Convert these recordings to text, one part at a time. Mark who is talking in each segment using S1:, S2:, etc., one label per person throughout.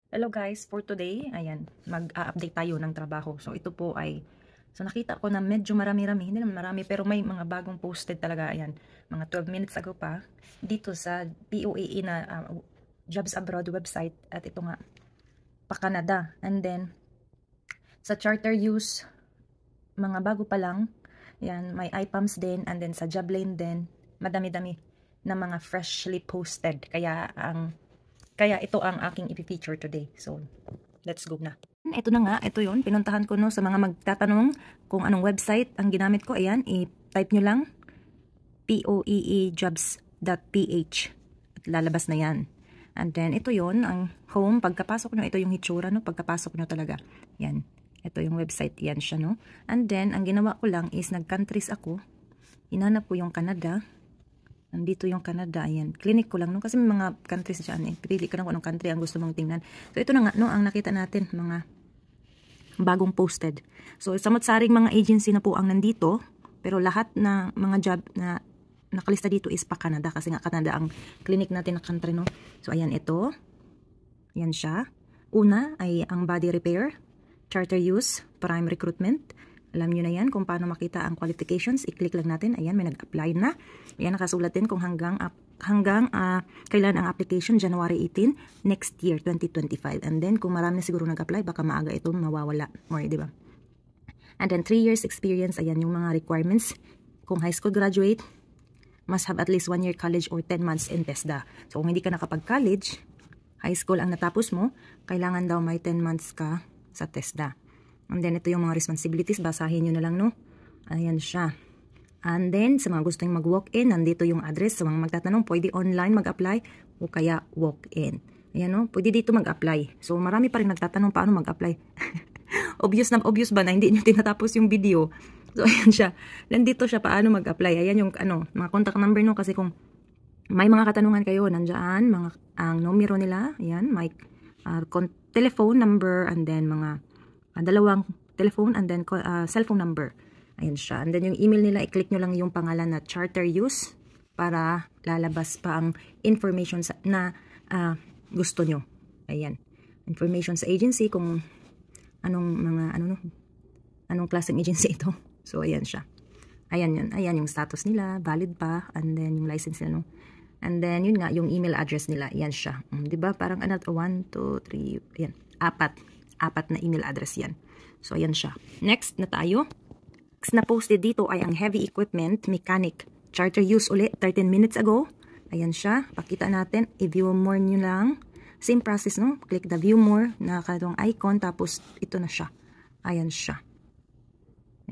S1: Hello guys, for today, ayan, mag-update tayo ng trabaho. So ito po ay, so nakita ko na medyo marami-rami, hindi naman marami, pero may mga bagong posted talaga, ayan, mga 12 minutes ago pa, dito sa POAE na Jobs Abroad website, at ito nga, pa-Canada. And then, sa charter use, mga bago pa lang, ayan, may IPAMS din, and then sa Joblane din, madami-dami na mga freshly posted. Kaya ito ang aking i-feature today. So, let's go na. Ito na nga, ito yun. Pinuntahan ko no sa mga magtatanong kung anong website ang ginamit ko. Ayan, i-type nyo lang poeejobs.ph at lalabas na yan. And then, ito yon ang home. Pagkapasok nyo, ito yung hitsura, no? Pagkapasok nyo talaga. Yan. Ito yung website. Yan siya, no? And then, ang ginawa ko lang is nag-countries ako. Hinanap ko yung Canada. Nandito yung Canada, ayan. Clinic ko lang, no? Kasi may mga countries dyan, eh. Pipili ka na kung anong country ang gusto mong tingnan. So, ito na nga, no? Ang nakita natin, mga bagong posted. So, samot-saring mga agency na po ang nandito. Pero lahat na mga job na nakalista dito is pa Canada. Kasi nga, Canada ang clinic natin na country, no? So, ayan, ito. Ayan siya. Una ay ang body repair, charter use, prime recruitment. Alam nyo na yan kung paano makita ang qualifications. I-click lang natin. Ayan, may nag-apply na. Ayan, nakasulat din kung hanggang kailan ang application, January 18, next year, 2025. And then, kung marami siguro nag-apply, baka maaga ito mawawala. More, di ba? And then, 3 years experience. Ayan, yung mga requirements. Kung high school graduate, must have at least 1 year college or 10 months in TESDA. So, kung hindi ka nakapag-college, high school ang natapos mo, kailangan daw may 10 months ka sa TESDA. And then, ito yung mga responsibilities. Basahin nyo na lang, no? Ayan siya. And then, sa mga gustong mag-walk-in, nandito yung address. Sa mga magtatanong, pwede online mag-apply o kaya walk-in. Ayan, no? Pwede dito mag-apply. So, marami pa rin nagtatanong paano mag-apply. Obvious na obvious ba na hindi nyo tinatapos yung video? So, ayan siya. Nandito siya paano mag-apply. Ayan yung, mga contact number, no? Kasi kung may mga katanungan kayo, nandyan, ang numero nila. Ayan, may telephone number, and then mga dalawang telephone and then cellphone number. Ayan siya. And then yung email nila, i-click nyo lang yung pangalan na charter use para lalabas pa ang information na gusto nyo. Ayan. Information sa agency kung anong klaseng agency ito. So, ayan siya. Ayan yun. Ayan yung status nila. Valid pa. And then yung license nila, no? And then, yun nga, yung email address nila. Ayan siya. Diba? Parang 1, 2, 3, ayan. 4 na email address yan. So, ayan siya. Next na tayo. Next na posted dito ay ang heavy equipment mechanic. Charter use ulit 13 minutes ago. Ayan siya. Pakita natin. I-view more nyo lang. Same process, no? Click the view more na katong icon. Tapos, ito na siya. Ayan siya.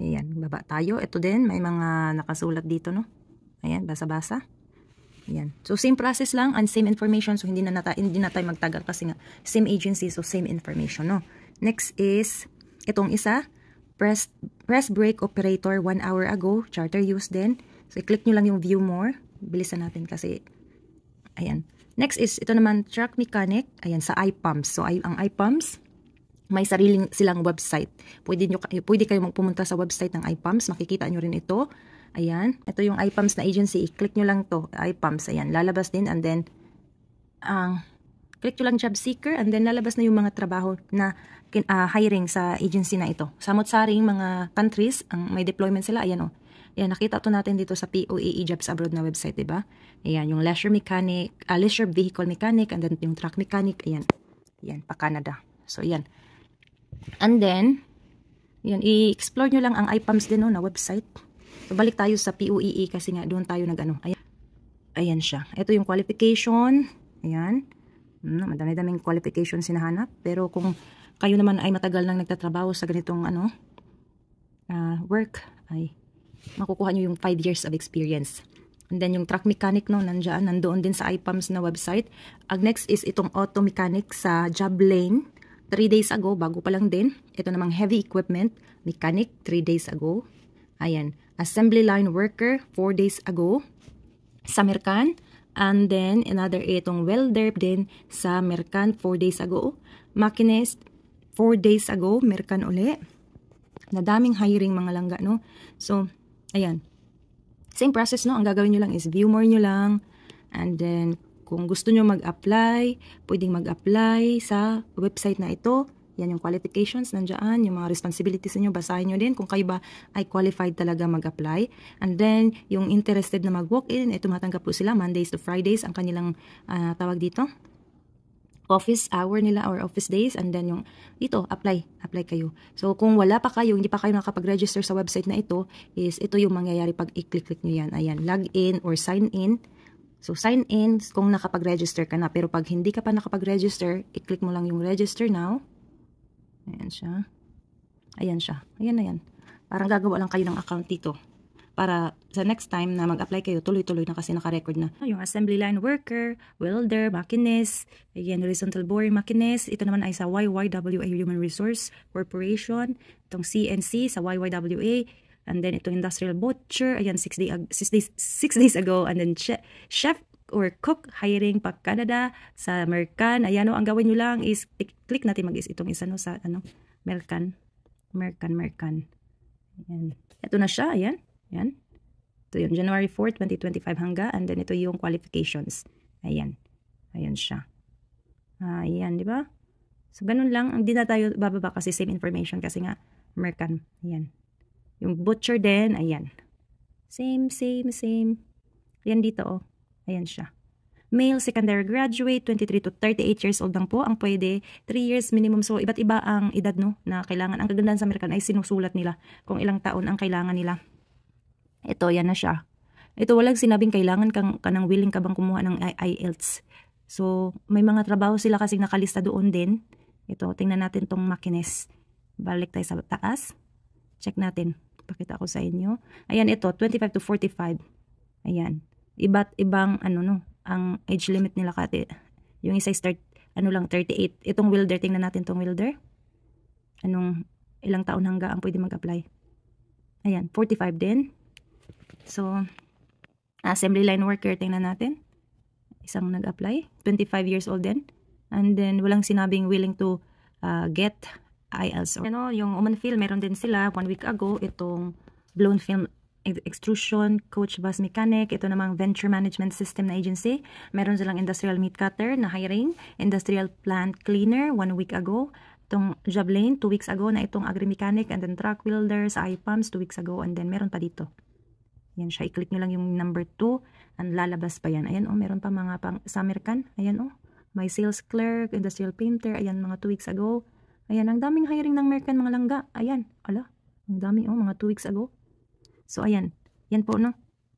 S1: Ayan. Baba tayo. Ito din. May mga nakasulat dito, no? Ayan. Basa-basa. Ayan. So, same process lang and same information. So, hindi na tayo magtagal kasi nga same agency, so same information, no? Next is, itong isa, press brake operator 1 hour ago, charter use din. So, i-click nyo lang yung view more. Bilisan natin kasi, ayan. Next is, ito naman, truck mechanic, ayan, sa IPAMS. So, ang IPAMS, may sariling silang website. Pwede kayo magpumunta sa website ng IPAMS. Makikita nyo rin ito. Ayan. Ito yung IPAMS na agency. I-click nyo lang to. IPAMS. Ayan. Lalabas din. And then, click nyo lang job seeker. And then, lalabas na yung mga trabaho na hiring sa agency na ito. Samot-saring mga countries, ang may deployment sila. Ayan, o. Ayan. Nakita to natin dito sa POAE Jobs Abroad na website, diba? Ayan. Yung leisure vehicle mechanic. And then, yung truck mechanic. Ayan. Ayan. Pa Canada. So, ayan. And then, ayan. I-explore nyo lang ang IPAMS din, no, na website. So, balik tayo sa POEE kasi nga doon tayo ayan. Ayan siya. Ito yung qualification. Ayan. Madami-daming qualification sinahanap. Pero kung kayo naman ay matagal nang nagtatrabaho sa ganitong work, ay makukuha nyo yung 5 years of experience. And then yung truck mechanic, no, nandoon din sa IPAMS na website. Ang next is itong auto mechanic sa Joblane. 3 days ago, bago pa lang din. Ito namang heavy equipment mechanic, 3 days ago. Ayan. Assembly line worker, 4 days ago sa Mercan. And then, another itong welder din sa Mercan, 4 days ago. Machinist, 4 days ago, Mercan uli. Nadaming hiring mga langga, no? So, ayan. Same process, no? Ang gagawin nyo lang is view more nyo lang. And then, kung gusto nyo mag-apply, pwedeng mag-apply sa website na ito. Yan yung qualifications, nandiyan, yung mga responsibilities niyo, basahin nyo din kung kayo ba ay qualified talaga mag-apply. And then, yung interested na mag-walk-in, tumatanggap po sila Mondays to Fridays, ang kanilang tawag dito, office hour nila or office days. And then, yung dito, apply kayo. So, kung wala pa kayo, hindi pa kayo nakapag-register sa website na ito, is ito yung mangyayari pag i-click nyo yan. Ayan, log in or sign in. So, sign in kung nakapag-register ka na. Pero pag hindi ka pa nakapag-register, i-click mo lang yung register now. Ayan siya. Ayan siya. Ayan na yan. Parang gagawa lang kayo ng account dito. Para sa next time na mag-apply kayo, tuloy-tuloy na kasi naka-record na. Yung assembly line worker, welder, machinist, ayan, horizontal boring machinist. Ito naman ay sa YYWA Human Resource Corporation. Itong CNC sa YYWA. And then itong industrial butcher. Ayan, 6 days ago. And then chef or cook hiring pa Canada sa Mercan. Ayan, ang gawin nyo lang is click natin itong isa no sa Mercan. Ayan. Ito na siya, ayan. Ayan. Ito yung January 4, 2025 hangga, and then ito yung qualifications. Ayan. Ayan siya. Ayan, di ba? So ganun lang, hindi na tayo bababa kasi same information kasi nga Mercan. Ayan. Yung butcher din, ayan. Same. Ayan dito Ayan siya. Male secondary graduate, 23 to 38 years old lang po ang pwede. 3 years minimum. So, iba't iba ang edad no na kailangan. Ang kagandahan sa American ay sinusulat nila kung ilang taon ang kailangan nila. Ito, yan na siya. Ito, walang sinabing kailangan ka ng willing ka bang kumuha ng IELTS. So, may mga trabaho sila kasi nakalista doon din. Ito, tingnan natin tong machinist. Balik tayo sa taas. Check natin. Pakita ko sa inyo. Ayan, ito, 25 to 45. Ayan. Iba't ibang ang age limit nila kasi yung isa start 38. Itong welder, tingnan natin tong welder. Ilang taon hangga ang pwede mag-apply. Ayan, 45 din. So, assembly line worker, tingnan natin. Isang nag-apply, 25 years old din. And then walang sinabing willing to get IELTS. Yung Oman Film, meron din sila 1 week ago itong blown film extrusion, coach bus mechanic. Ito namang venture management system na agency. Meron silang industrial meat cutter na hiring, industrial plant cleaner 1 week ago. Itong job lane 2 weeks ago na itong agri-mechanic, and then truck welder sa I-pumps 2 weeks ago, and then meron pa dito. Yan siya, i-click nyo lang yung number 2 and lalabas pa yan. Ayan meron pa mga pang sa American. Ayan may sales clerk, industrial painter. Ayan, mga 2 weeks ago. Ayan, ang daming hiring ng American mga langga. Ayan, ang dami mga 2 weeks ago. So, ayan. Yan po,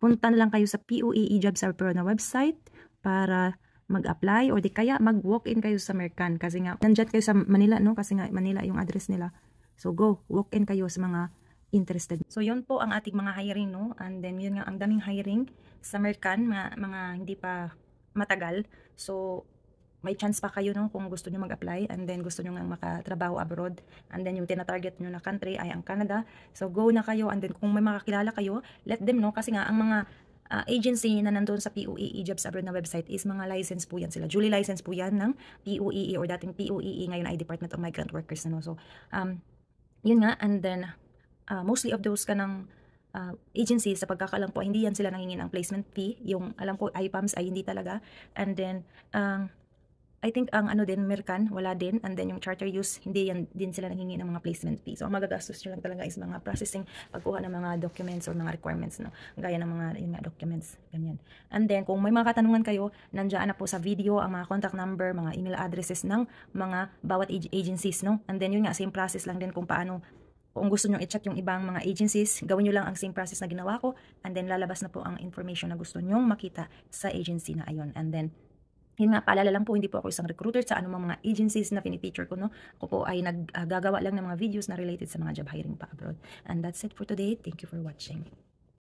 S1: punta na lang kayo sa POEE Jobs Pro na website para mag-apply or di kaya mag-walk-in kayo sa Mercan kasi nga, nandyan kayo sa Manila, kasi nga Manila yung address nila. So, go. Walk-in kayo sa mga interested. So, yun po ang ating mga hiring, And then, yun nga, ang daming hiring sa Mercan, mga hindi pa matagal. So, may chance pa kayo kung gusto nyo mag-apply and then gusto nyo nga makatrabaho abroad, and then yung tina-target nyo na country ay ang Canada. So go na kayo, and then kung may makakilala kayo, let them know kasi nga ang mga agency na nandoon sa POEE Jobs Abroad na website is mga license po yan sila. Duly license po yan ng POEE or dating POEE, ngayon ay Department of Migrant Workers So yun nga, and then mostly of those kanang agencies, sa pagkakaalam po, hindi yan sila nangingin ang placement fee. Yung alam ko I-PAMS ay hindi talaga, and then I think ang din, Mercan, wala din. And then yung charter use, hindi yan din sila nanghingi ng mga placement fee. So ang magagastos nyo lang talaga is mga processing, pagkuha ng mga documents or mga requirements, gaya ng mga documents, ganyan. And then kung may mga katanungan kayo, nandiyan na po sa video ang mga contact number, mga email addresses ng mga bawat agencies, And then yun nga, same process lang din kung paano. Kung gusto nyo i-check yung ibang mga agencies, gawin nyo lang ang same process na ginawa ko, and then lalabas na po ang information na gusto nyong makita sa agency na ayon. And then yun nga, paalala lang po, hindi po ako isang recruiter sa anumang mga agencies na pinifeature ko, Ako po ay naggagawa lang ng mga videos na related sa mga job hiring pa abroad. And that's it for today. Thank you for watching.